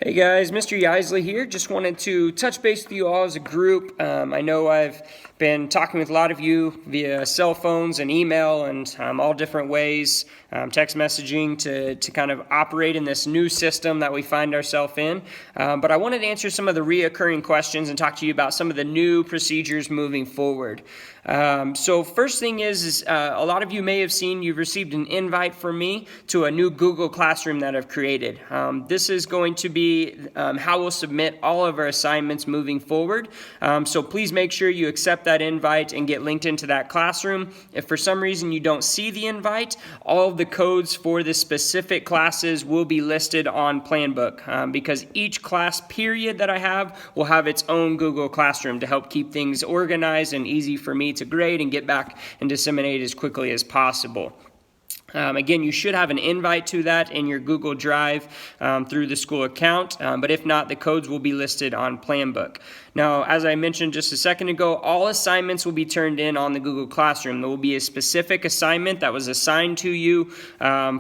Hey guys, Mr. Yisley here. Just wanted to touch base with you all as a group. I know I've been talking with a lot of you via cell phones and email and all different ways, text messaging to kind of operate in this new system that we find ourselves in. But I wanted to answer some of the reoccurring questions and talk to you about some of the new procedures moving forward. So first thing is a lot of you may have seen you've received an invite from me to a new Google Classroom that I've created. This is going to be how we'll submit all of our assignments moving forward. So please make sure you accept that invite and get linked into that classroom. If for some reason you don't see the invite, all of the codes for the specific classes will be listed on Planbook because each class period that I have will have its own Google Classroom to help keep things organized and easy for me to grade and get back and disseminate as quickly as possible. Again, you should have an invite to that in your Google Drive through the school account, but if not, the codes will be listed on Planbook. Now, as I mentioned just a second ago, all assignments will be turned in on the Google Classroom. There will be a specific assignment that was assigned to you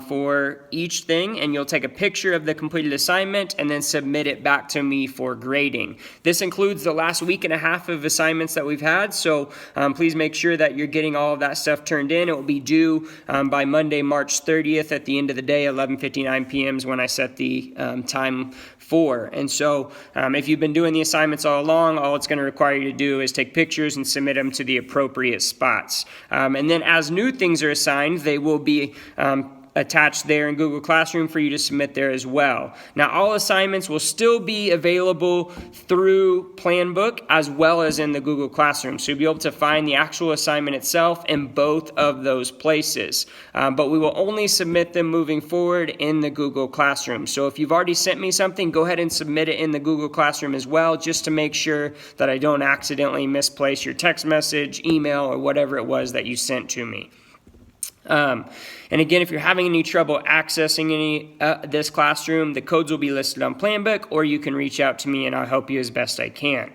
for each thing, and you'll take a picture of the completed assignment and then submit it back to me for grading. This includes the last week and a half of assignments that we've had, so please make sure that you're getting all of that stuff turned in. It will be due by Monday, March 30th at the end of the day, 11:59 p.m. is when I set the time for. And so if you've been doing the assignments all along, all it's going to require you to do is take pictures and submit them to the appropriate spots. And then as new things are assigned, they will be attached there in Google Classroom for you to submit there as well. Now, all assignments will still be available through Planbook as well as in the Google Classroom. So you'll be able to find the actual assignment itself in both of those places. But we will only submit them moving forward in the Google Classroom. So if you've already sent me something, go ahead and submit it in the Google Classroom as well, just to make sure that I don't accidentally misplace your text message, email, or whatever it was that you sent to me. And again, if you're having any trouble accessing this classroom, the codes will be listed on Planbook, or you can reach out to me and I'll help you as best I can.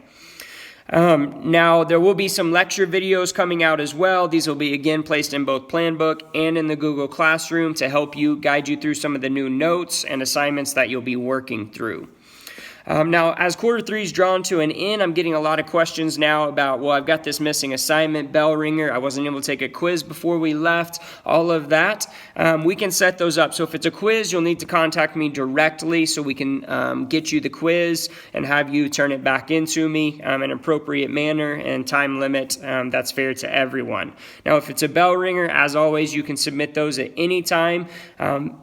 Now, there will be some lecture videos coming out as well. These will be, again, placed in both Planbook and in the Google Classroom to help you, guide you through some of the new notes and assignments that you'll be working through. Now, as quarter three is drawn to an end, I'm getting a lot of questions now about, well, I've got this missing assignment, bell ringer, I wasn't able to take a quiz before we left, all of that. We can set those up. So if it's a quiz, you'll need to contact me directly so we can get you the quiz and have you turn it back into me in an appropriate manner and time limit that's fair to everyone. Now, if it's a bell ringer, as always, you can submit those at any time.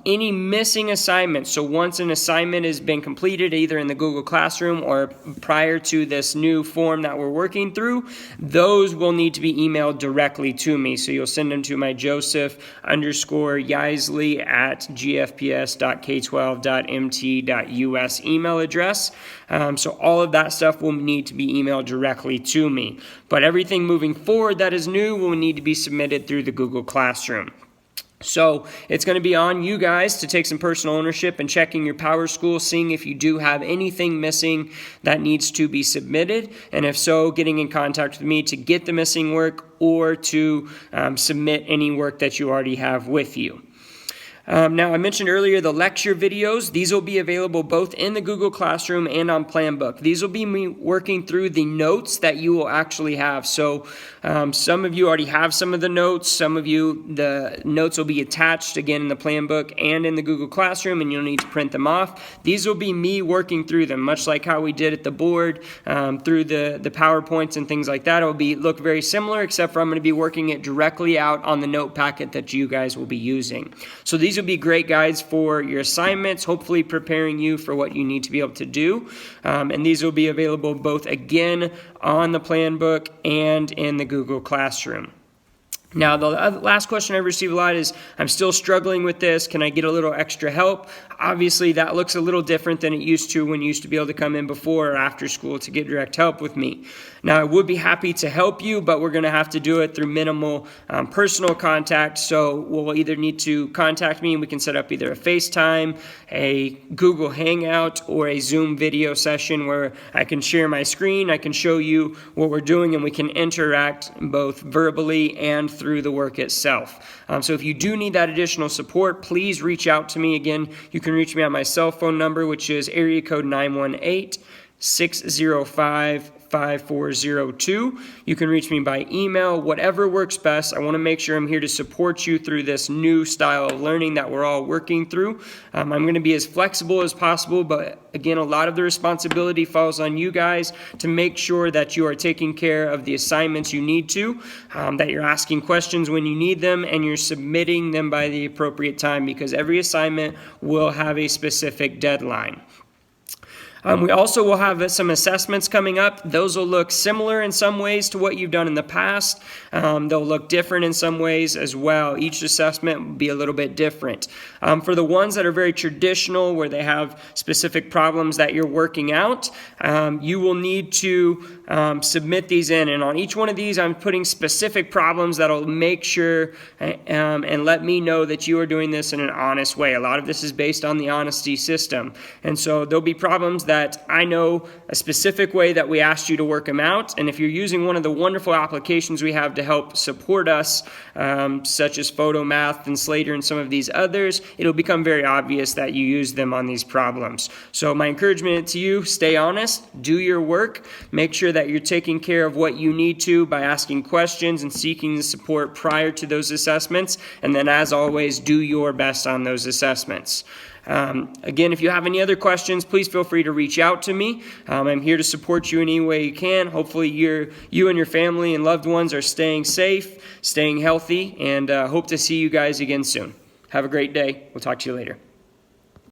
Any missing assignments, so once an assignment has been completed, either in the Google Classroom or prior to this new form that we're working through, those will need to be emailed directly to me. So you'll send them to my Joseph_Yisley@gfps.k12.mt.us email address. So all of that stuff will need to be emailed directly to me. But everything moving forward that is new will need to be submitted through the Google Classroom. So it's going to be on you guys to take some personal ownership and checking your PowerSchool, seeing if you do have anything missing that needs to be submitted, and if so, getting in contact with me to get the missing work or to submit any work that you already have with you. Now, I mentioned earlier the lecture videos. These will be available both in the Google Classroom and on Planbook. These will be me working through the notes that you will actually have. So some of you already have some of the notes. Some of you, the notes will be attached again in the Planbook and in the Google Classroom, and you'll need to print them off. These will be me working through them, much like how we did at the board through the PowerPoints and things like that. It will look very similar, except for I'm going to be working it directly out on the note packet that you guys will be using. So these will be great guides for your assignments, hopefully preparing you for what you need to be able to do. And these will be available both again on the Planbook and in the Google Classroom. Now, the last question I receive a lot is, I'm still struggling with this. Can I get a little extra help? Obviously, that looks a little different than it used to when you used to be able to come in before or after school to get direct help with me. Now, I would be happy to help you, but we're going to have to do it through minimal personal contact. So we'll either need to contact me and we can set up either a FaceTime, a Google Hangout, or a Zoom video session where I can share my screen, I can show you what we're doing, and we can interact both verbally and through through the work itself. So if you do need that additional support, please reach out to me. Again, you can reach me on my cell phone number, which is area code 918-605-5402. You can reach me by email, whatever works best. I want to make sure I'm here to support you through this new style of learning that we're all working through. I'm going to be as flexible as possible, but again, a lot of the responsibility falls on you guys to make sure that you are taking care of the assignments you need to, that you're asking questions when you need them, and you're submitting them by the appropriate time, because every assignment will have a specific deadline. We also will have some assessments coming up. Those will look similar in some ways to what you've done in the past. They'll look different in some ways as well. Each assessment will be a little bit different. For the ones that are very traditional, where they have specific problems that you're working out, you will need to submit these in. And on each one of these, I'm putting specific problems that'll make sure and let me know that you are doing this in an honest way. A lot of this is based on the honesty system. And so there'll be problems that I know a specific way that we asked you to work them out. And if you're using one of the wonderful applications we have to help support us, such as Photomath and Slater and some of these others, it'll become very obvious that you use them on these problems. So my encouragement to you, stay honest, do your work, make sure that you're taking care of what you need to by asking questions and seeking the support prior to those assessments. And then, as always, do your best on those assessments. Again, if you have any other questions, please feel free to reach out to me. I'm here to support you in any way you can. Hopefully you and your family and loved ones are staying safe, staying healthy, and hope to see you guys again soon. Have a great day. We'll talk to you later.